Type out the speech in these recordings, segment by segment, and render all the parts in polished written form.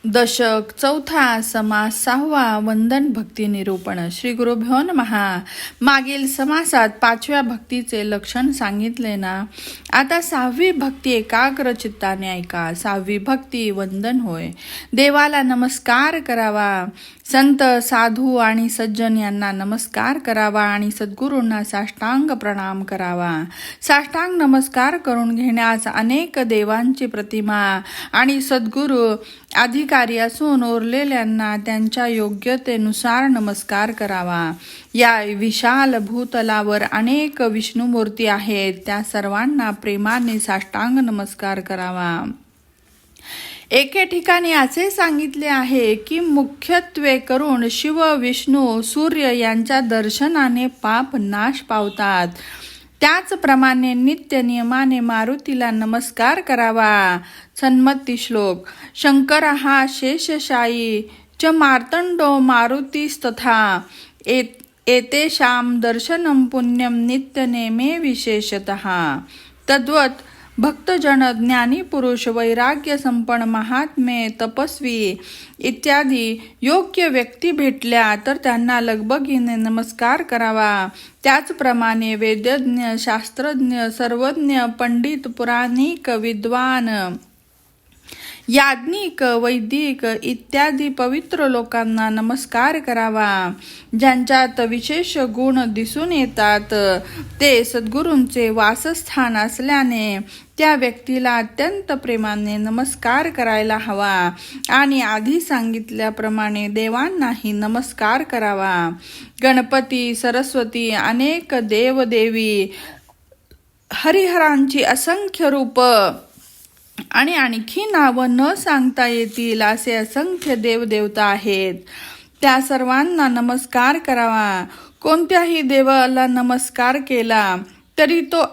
दशक चौथा समास सहावा वंदन भक्ती निरूपण. श्री गुरुभ्यो नमः. मागील समासात पाचव्या भक्तीचे लक्षण सांगितले ना. आता सहावी भक्ती एकाग्र चित्ताने ऐका. सहावी भक्ती वंदन होय. देवाला नमस्कार करावा, संत साधू आणि सज्जन यांना नमस्कार करावा आणि सद्गुरूंना साष्टांग प्रणाम करावा. साष्टांग नमस्कार करून घेण्यास अनेक देवांची प्रतिमा आणि सद्गुरू अधिकारी असून उरलेल्यांना त्यांच्या योग्यतेनुसार नमस्कार करावा. या विशाल भूतलावर अनेक विष्णुमूर्ती आहेत, त्या सर्वांना प्रेमाने साष्टांग नमस्कार करावा. एके ठिकाणी असे सांगितले आहे की मुख्यत्वे करून शिव, विष्णू, सूर्य यांच्या दर्शनाने पाप नाश पावतात. त्याचप्रमाणे नित्य नियमाने मारुतीला नमस्कार करावा. सन्मती श्लोक. शंकर हा शेषशायी च मार्तंडो मारुतीस्तथा एतेषां दर्शनं पुण्यं नित्यनेमे विशेषतः. तद्वत भक्तजन, ज्ञानी पुरुष, वैराग्य संपन्न, महात्मे, तपस्वी इत्यादी योग्य व्यक्ती भेटल्या तर त्यांना लगबगीने नमस्कार करावा. त्याचप्रमाणे वेदज्ञ, शास्त्रज्ञ, सर्वज्ञ, पंडित, पुराणिक, विद्वान, याज्ञिक, वैदिक इत्यादी पवित्र लोकांना नमस्कार करावा. ज्यांच्यात विशेष गुण दिसून येतात ते सद्गुरूंचे वासस्थान असल्याने त्या व्यक्तीला अत्यंत प्रेमाने नमस्कार करायला हवा आणि आधी सांगितल्याप्रमाणे देवांनाही नमस्कार करावा. गणपती, सरस्वती, अनेक देवदेवी, हरिहरांची असंख्य रूप आणि आणखी नावं न सांगता येतील असे असंख्य देवदेवता आहेत, त्या सर्वांना नमस्कार करावा. कोणत्याही देवाला नमस्कार केला तरी तो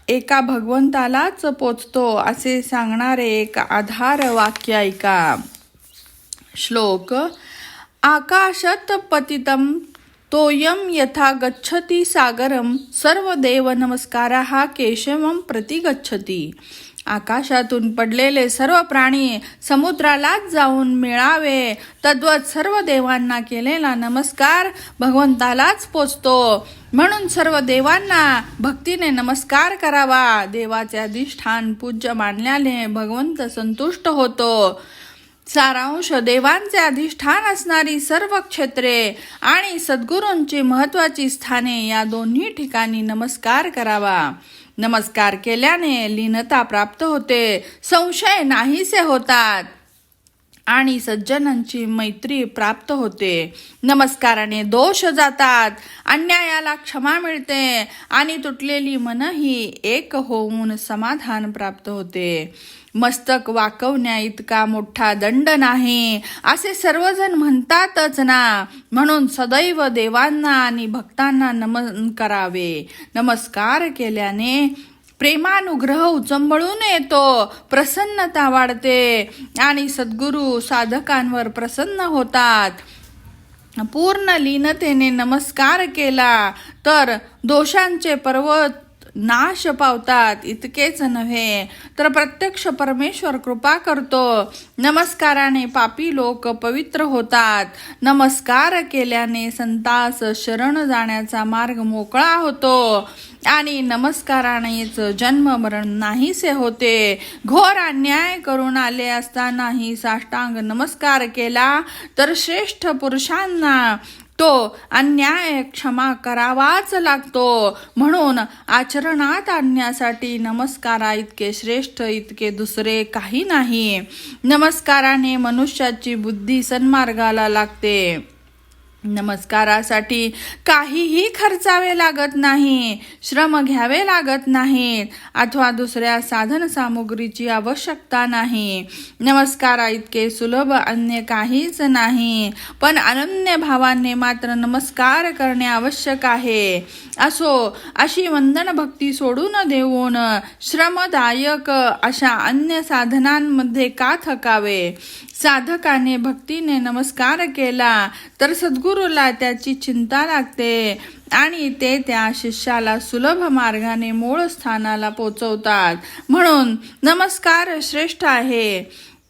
एका भगवंतालाच पोचतो असे सांगणारे एक आधार वाक्य ऐका. श्लोक. आकाशात पतितं तोयम यथा गच्छति सागरम सर्व देव नमस्काराः केशवम प्रति गच्छति. आकाशातून पडलेले सर्व प्राणी समुद्रालाच जाऊन मिळावे, तद्वत सर्व देवांना केलेला नमस्कार भगवंतालाच पोचतो. म्हणून सर्व देवांना भक्तीने नमस्कार करावा. देवाचे अधिष्ठान पूज्य मानल्याने भगवंत संतुष्ट होतो. सारांश. देवांचे अधिष्ठान असणारी सर्व क्षेत्रे आणि सद्गुरूंची महत्वाची स्थाने या दोन्ही ठिकाणी नमस्कार करावा. नमस्कार केल्याने लीनता प्राप्त होते, संशय नाहीसे होतात आणि सज्जनांची मैत्री प्राप्त होते. नमस्काराने दोष जातात, अन्यायाला क्षमा मिळते आणि तुटलेली मनही एक होऊन समाधान प्राप्त होते. मस्तक वाकवण्या इतका मोठा दंड नाही असे सर्वजण म्हणतातच ना. म्हणून सदैव देवांना आणि भक्तांना नमन करावे. नमस्कार केल्याने प्रेमानुग्रह उचंबळून येतो, प्रसन्नता वाढते आणि सद्गुरू साधकांवर प्रसन्न होतात. पूर्ण लीनतेने नमस्कार केला तर दोषांचे पर्वत नाश पावतात. इतकेच नव्हे तर प्रत्यक्ष परमेश्वर कृपा करतो. नमस्काराने पापी लोक पवित्र होतात. नमस्कार केल्याने संतास शरण जाण्याचा मार्ग मोकळा होतो आणि नमस्कारानेच जन्म मरण नाहीसे होते. घोर अन्याय करून आले असतानाही साष्टांग नमस्कार केला तर श्रेष्ठ पुरुषांना तो अन्याय क्षमा करावाच लागतो. म्हणून आचरणात आणण्यासाठी नमस्कारा इतके श्रेष्ठ इतके दुसरे काही नाही. नमस्काराने मनुष्याची बुद्धी सन्मार्गाला लागते. नमस्कारासाठी काहीही खर्चावे लागत नाही, श्रम घ्यावे लागत नाहीत अथवा दुसऱ्या साधन सामुग्रीची आवश्यकता नाही. नमस्कारा इतके सुलभ अन्य काहीच नाही. पण अनन्य भावाने मात्र नमस्कार करणे आवश्यक आहे. अशी वंदन भक्ती सोडून देऊन श्रमदायक अशा अन्य साधनांमध्ये का थकावे. साधकाने भक्तीने नमस्कार केला तर सद्गुरूला त्याची चिंता लागते आणि ते त्या शिष्याला सुलभ मार्गाने मूळ स्थानाला पोचवतात. म्हणून नमस्कार श्रेष्ठ आहे.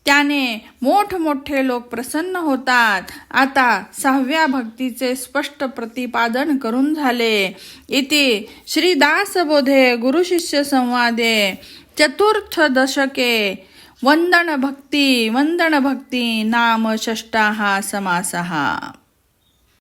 त्याने मोठमोठे लोक प्रसन्न होतात. आता 6व्या भक्तीचे स्पष्ट प्रतिपादन करून झाले. इति श्री दासबोधे गुरुशिष्य संवादे चतुर्थ दशके वंदन भक्ती नाम षष्ठाः समासः.